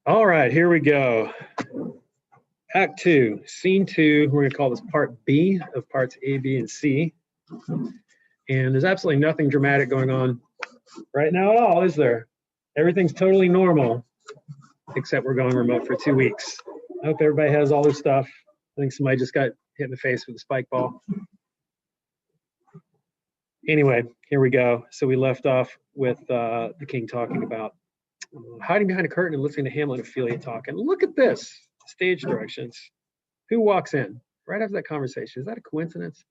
All right, here we go. Act 2, Scene 2. We're going to call this Part B of Parts A, B, and C. And there's absolutely nothing dramatic going on right now at all, is there? Everything's totally normal, except we're going remote for 2 weeks. I hope everybody has all their stuff. I think somebody just got hit in the face with a spike ball. Anyway, here we go. So we left off with the king talking about hiding behind a curtain and listening to Hamlet and Ophelia talk. And look at this, stage directions. Who walks in right after that conversation? Is that a coincidence?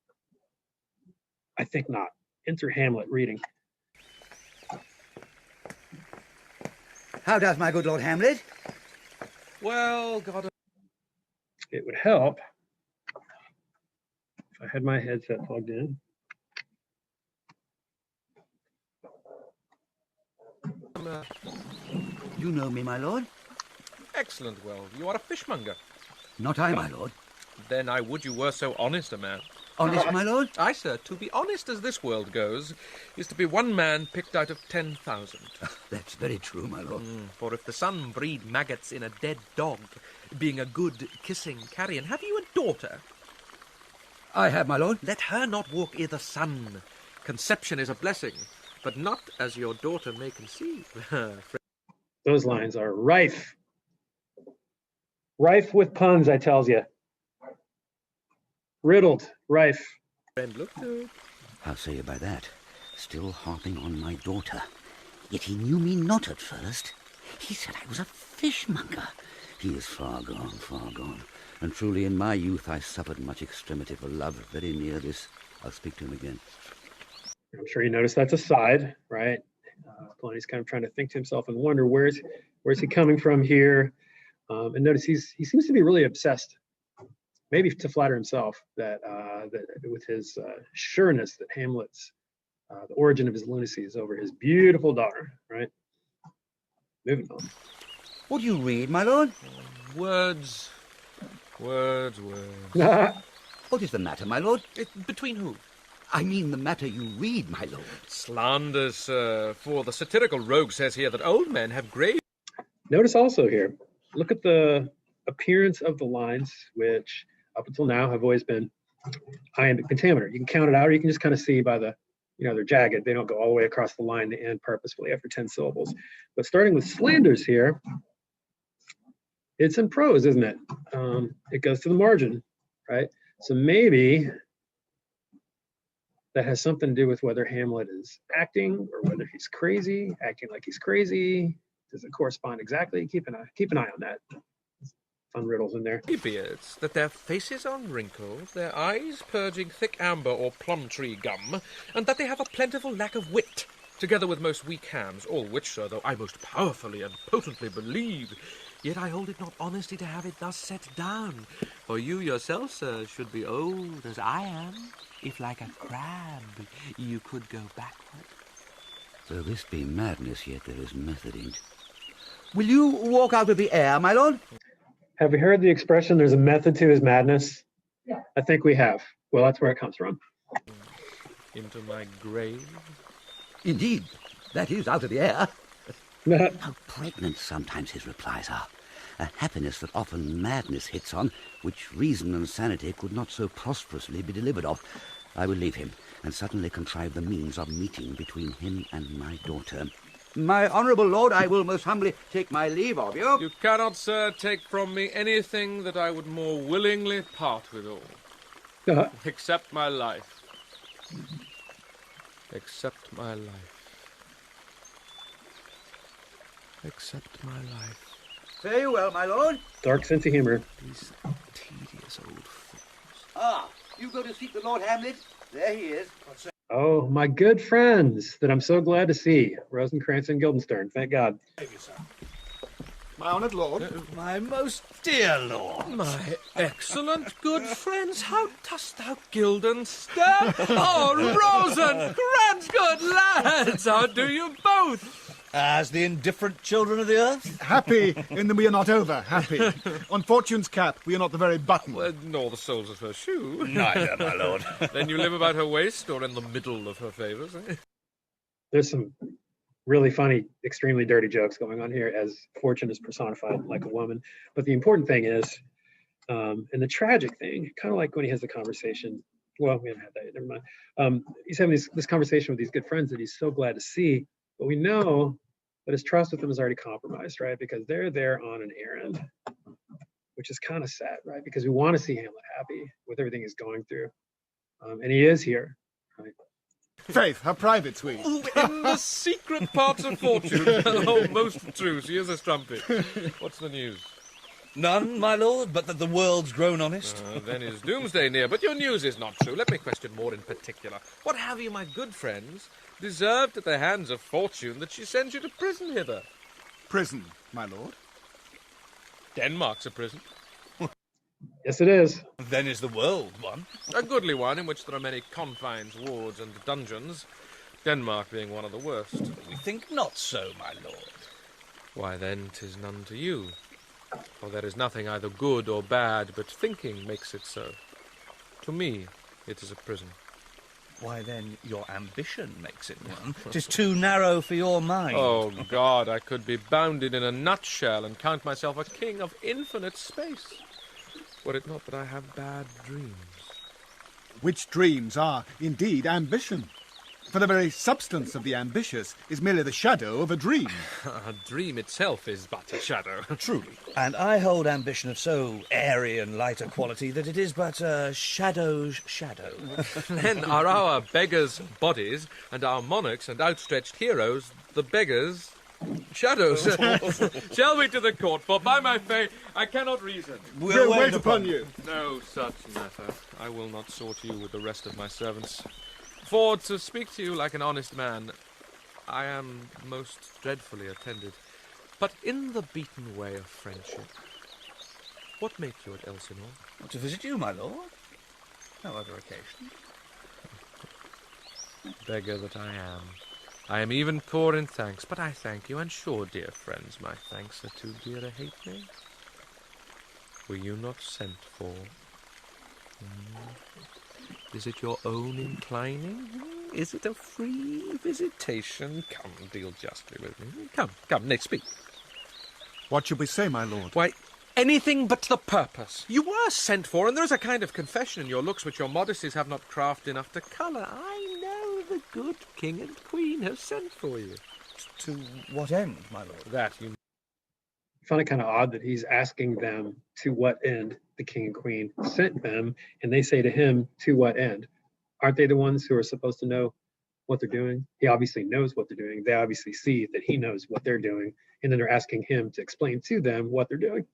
I think not. Enter Hamlet reading. How does my good Lord Hamlet? Well, God. It would help if I had my headset plugged in. You know me, my lord? Excellent. Well, you are a fishmonger. Not I, my lord. Then I would you were so honest a man. Honest, my lord? Aye, sir. To be honest as this world goes is to be one man picked out of 10,000. That's very true, my lord. For if the sun breed maggots in a dead dog, being a good kissing carrion, have you a daughter? I have, my lord. Let her not walk i' the sun. Conception is a blessing, but not as your daughter may conceive. Those lines are rife. Rife with puns, I tells you. Riddled, rife. Friend, look good. How say you by that? Still harping on my daughter. Yet he knew me not at first. He said I was a fishmonger. He is far gone. And truly in my youth I suffered much extremity for love. Very near this. I'll speak to him again. I'm sure you notice that's a side, right? Polonius kind of trying to think to himself and wonder where's he coming from here. And notice he seems to be really obsessed, maybe to flatter himself, that with his sureness that Hamlet's the origin of his lunacy is over his beautiful daughter, right? Moving on. What do you read, my lord? Words. What is the matter, my lord? Between who? I mean the matter you read, my lord. Slanders, for the satirical rogue says here that old men have grave. Notice also here, look at the appearance of the lines, which up until now have always been iambic pentameter. You can count it out, or you can just kind of see by the, they're jagged. They don't go all the way across the line to end purposefully after 10 syllables. But starting with slanders here, it's in prose, isn't it? It goes to the margin, right? So maybe that has something to do with whether Hamlet is acting or whether he's crazy, acting like he's crazy. Does it correspond exactly? Keep an eye on that. Fun riddles in there. Beards, that their faces are wrinkled, their eyes purging thick amber or plum tree gum, and that they have a plentiful lack of wit, together with most weak hands, all which, sir, though I most powerfully and potently believe, yet I hold it not honesty to have it thus set down. For you yourself, sir, should be old as I am, if like a crab you could go backward. Though this be madness, yet there is method in't. Will you walk out of the air, my lord? Have we heard the expression, there's a method to his madness? Yeah. I think we have. Well, that's where it comes from. Into my grave? Indeed, that is out of the air. How pregnant sometimes his replies are. A happiness that often madness hits on, which reason and sanity could not so prosperously be delivered of. I will leave him, and suddenly contrive the means of meeting between him and my daughter. My honourable lord, I will most humbly take my leave of you. You cannot, sir, take from me anything that I would more willingly part withal. Except my life. Except my life. Except my life. Fare you well, my lord. Dark sense of humor. These tedious old fools. Ah, you go to seek the Lord Hamlet? There he is. Oh, my good friends that I'm so glad to see. Rosencrantz and Guildenstern, thank God. Thank you, sir. My honoured lord. My most dear lord. My excellent good friends, how dost thou Guildenstern? Oh, Rosencrantz, good lads, how do you both? As the indifferent children of the earth? Happy in that we are not over, happy. On Fortune's cap, we are not the very button. Well, nor the soles of her shoe. Neither, my lord. Then you live about her waist or in the middle of her favours, eh? There's some really funny, extremely dirty jokes going on here as Fortune is personified like a woman. But the important thing is, and the tragic thing, kind of like when he has the conversation. Well, we haven't had that yet, never mind. He's having this conversation with these good friends that he's so glad to see, but we know that his trust with them is already compromised, right? Because they're there on an errand, which is kind of sad, right? Because we want to see Hamlet happy with everything he's going through. And he is here, right? Faith, how private, sweet. In the secret parts of Fortune. Oh, most true. She is a strumpet. What's the news? None, my lord, but that the world's grown honest. Then is doomsday near, but your news is not true. Let me question more in particular. What have you, my good friends, deserved at the hands of Fortune that she sends you to prison hither? Prison, my lord. Denmark's a prison. Yes, it is. Then is the world one. A goodly one in which there are many confines, wards, and dungeons. Denmark being one of the worst. We think not so, my lord. Why then 'tis none to you. For there is nothing either good or bad, but thinking makes it so. To me, it is a prison. Why then your ambition makes it one. 'Tis too narrow for your mind. Oh, God, I could be bounded in a nutshell and count myself a king of infinite space, were it not that I have bad dreams. Which dreams are indeed ambition. For the very substance of the ambitious is merely the shadow of a dream. A dream itself is but a shadow. Truly. And I hold ambition of so airy and light a quality that it is but a shadow's shadow. Then are our beggars bodies, and our monarchs and outstretched heroes the beggars' shadows. Shall we to the court? For by my faith, I cannot reason. We'll wait upon you. No such matter. I will not sort you with the rest of my servants. For to speak to you like an honest man, I am most dreadfully attended. But in the beaten way of friendship, what make you at Elsinore? To visit you, my lord. No other occasion. Beggar that I am. I am even poor in thanks, but I thank you, and sure, dear friends, my thanks are too dear to hate me. Were you not sent for? Is it your own inclining? Is it a free visitation? Come, deal justly with me. Come, nay, speak. What should we say, my lord? Why, anything but the purpose. You were sent for, and there is a kind of confession in your looks which your modesties have not craft enough to colour. I know the good king and queen have sent for you. To what end, my lord? That you I find it kind of odd that he's asking them to what end the king and queen sent them, and they say to him, to what end? Aren't they the ones who are supposed to know what they're doing? He obviously knows what they're doing. They obviously see that he knows what they're doing, and then they're asking him to explain to them what they're doing.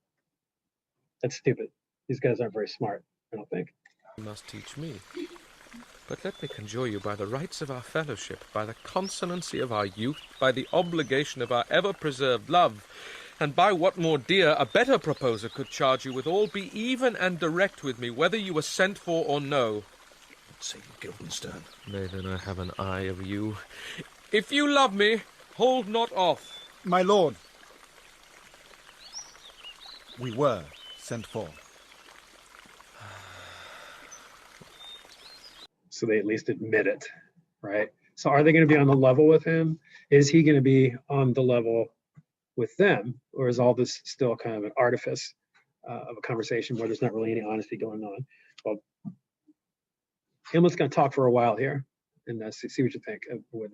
That's stupid. These guys aren't very smart, I don't think. must teach me. But let me conjure you by the rights of our fellowship, by the consonancy of our youth, by the obligation of our ever-preserved love, and by what more dear a better proposer could charge you withal, be even and direct with me, whether you were sent for or no. Say Guildenstern. Nay, then I have an eye of you. If you love me, hold not off. My lord, we were sent for. So they at least admit it, right? So are they going to be on the level with him? Is he going to be on the level with them? Or is all this still kind of an artifice of a conversation where there's not really any honesty going on? Well, Hamlet's going to talk for a while here and see what you think.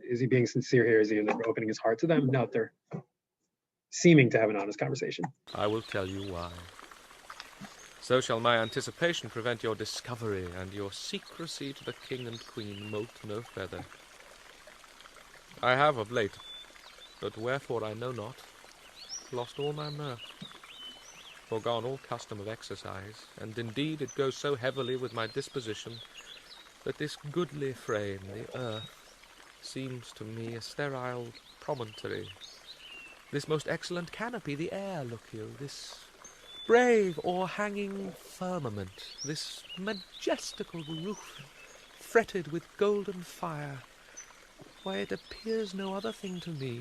Is he being sincere here? Is he opening his heart to them? No, they're seeming to have an honest conversation. I will tell you why. So shall my anticipation prevent your discovery, and your secrecy to the king and queen moult no feather. I have of late, but wherefore I know not, lost all my mirth, forgone all custom of exercise, and indeed it goes so heavily with my disposition that this goodly frame, the earth, seems to me a sterile promontory. This most excellent canopy, the air, look you, this brave o'erhanging firmament, this majestical roof, fretted with golden fire, why it appears no other thing to me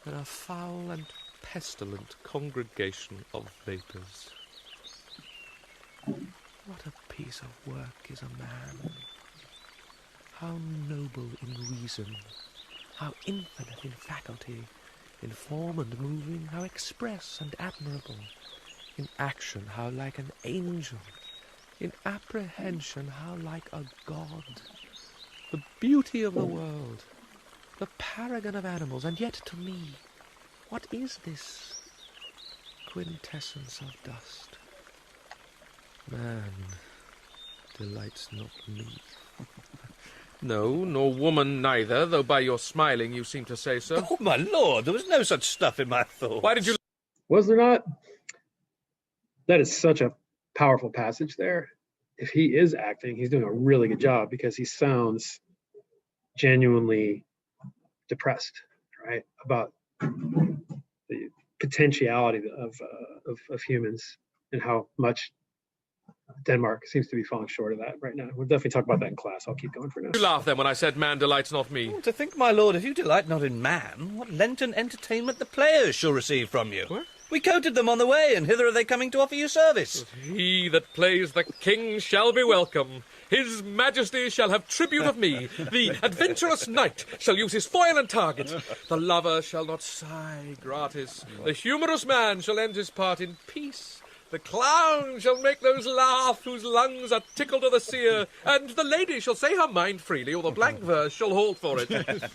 than a foul and pestilent congregation of vapours. What a piece of work is a man! How noble in reason, how infinite in faculty, in form and moving, how express and admirable, in action, how like an angel, in apprehension, how like a god, the beauty of the world, the paragon of animals, and yet to me, what is this quintessence of dust? Man delights not me. No, nor woman neither, though by your smiling you seem to say so. Oh, my lord, there was no such stuff in my thoughts. Why did you... Was there not? That is such a powerful passage there. If he is acting, he's doing a really good job because he sounds genuinely depressed, right? About the potentiality of humans and how much Denmark seems to be falling short of that right now. We'll definitely talk about that in class. I'll keep going for now. You laughed then when I said man delights not me. To think, my lord, if you delight not in man, what Lenten entertainment the players shall receive from you. What? We coated them on the way, and hither are they coming to offer you service. He that plays the king shall be welcome. His majesty shall have tribute of me. The adventurous knight shall use his foil and target. The lover shall not sigh gratis. The humorous man shall end his part in peace. The clown shall make those laugh whose lungs are tickled to the sear, and the lady shall say her mind freely, or the blank verse shall halt for it.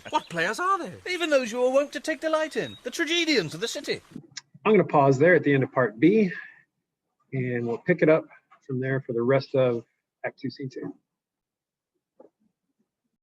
What players are there? Even those you are wont to take delight in, the tragedians of the city. I'm going to pause there at the end of part B, and we'll pick it up from there for the rest of Act 2, Scene 2.